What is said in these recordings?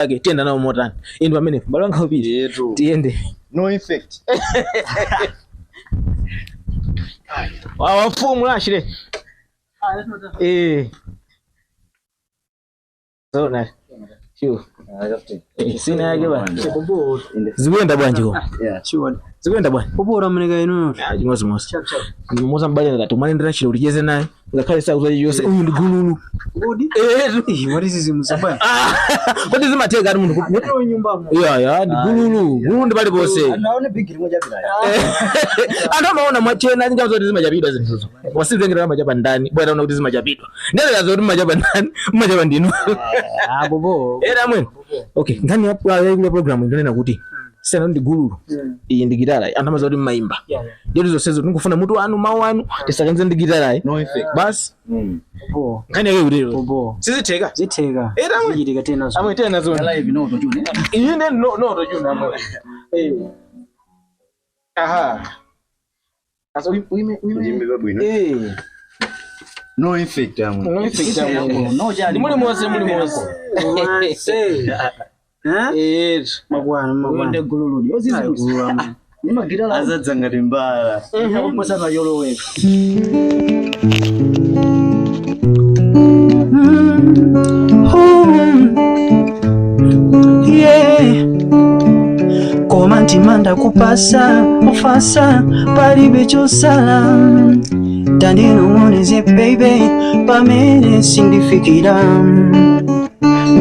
yake tienda nao motani indi pamene balanga upite tiende no effect wafumu lashire so na sure sina yake bwana zikwenda bwanje ko sure zikwenda bwana popora mnega ino ngozi moza mbale ngatumane ndira chilo ulicheze naye ngakhale saa uzaje yose uyu ndi gululu godi what is this musaba kodi zimateka ari mundu ku nyumba ya ndi gululu ndi bali bose anaone big rimwe japira ando maona mwachena nginga zoti zimajapidwa zinthuzo wasizengera majapa ndani bwana una kuti zimajapidwa ndela zoti majapa ndani majapa ndino bobo era mwe okay ngani hapo ile program ndonena kuti sena ndi gululu iyi ndi gitara anthu amazoti maimba ndizo zosezo tikufuna mutu wanu mawu anu tisakanze ndi gitara no effect basi bo ngani yake utero bobo sizitheka zitheka zijitika tena zo amwe tena zo live no to june iyi ndi no to june amwe aha aso uime no effect amwe no effect amwe no jali muli mose magwana gululu ozizulama nimagira azadzangati mbala yakoposa kayolo weka koma ntimanda kupasa ufasa palibe chosala tandinong'oneze baby pamene sindifikira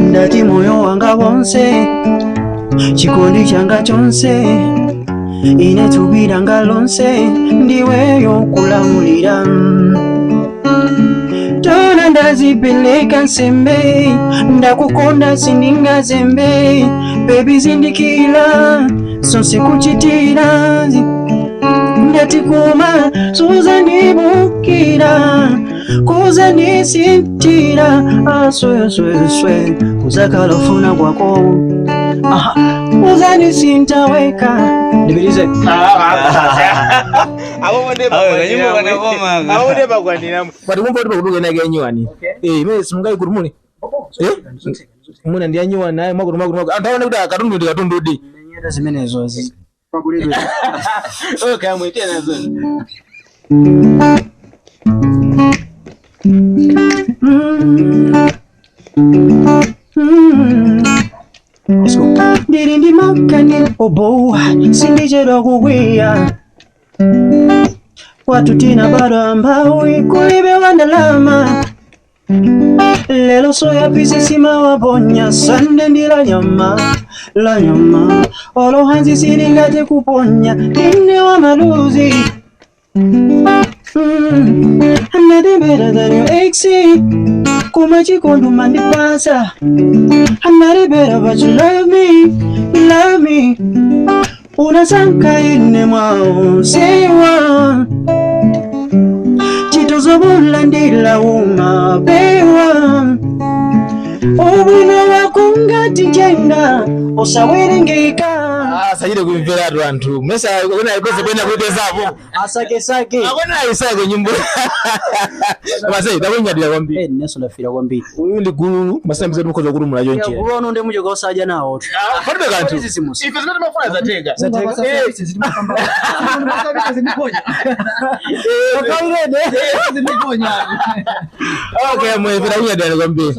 ndati moyo wanga wonse chikondi changa chonse ine tubiranga lonse ndiweyo kulamulira tona ndazipeleka nsembe ndakukonda sindingazembe baby zindikira sonse kuchitira ndati kuma suzandibukira kuza nisitira aswesweswe kuzakalofuna kwako kuza nisintaweka ndibirize abone bakwanira bati kumva kuti bakuduka nake nyuwani ime simungai kuti muni muna ndi anyuwa naye makuti antaone kuti akatundu nyeta zimenezo zi pakulidwe okay amwe tena zo ndiri ndimakani obo sindichedwa kukwiya watutina bado ambawi kulibe wandalama lelo soya pisi sima waponya sande ndila nyama la nyama olo hanzi siningate kuponya ine wa maluzi I'm nothing better than your ex. Kuma chikondo mandipasa. I'm not better but you love me. Unasanka ine mwao sewa. Chitozo bulandila umapewa. Obwino wakungati jenda osawerengeka. Sajide kumvera anthu mesa kuna ikoze kwenda kuitezapo asake akona isake nyimbo basi takunyadira kwambiri neso ndafira kwambiri uyu ndi gululu masambiza tukoza kurumula chonche kulono ndi muchoka osaja nawo palibe kanthu ife zimene mafuna zateka okay mwe takunyadira kwambiri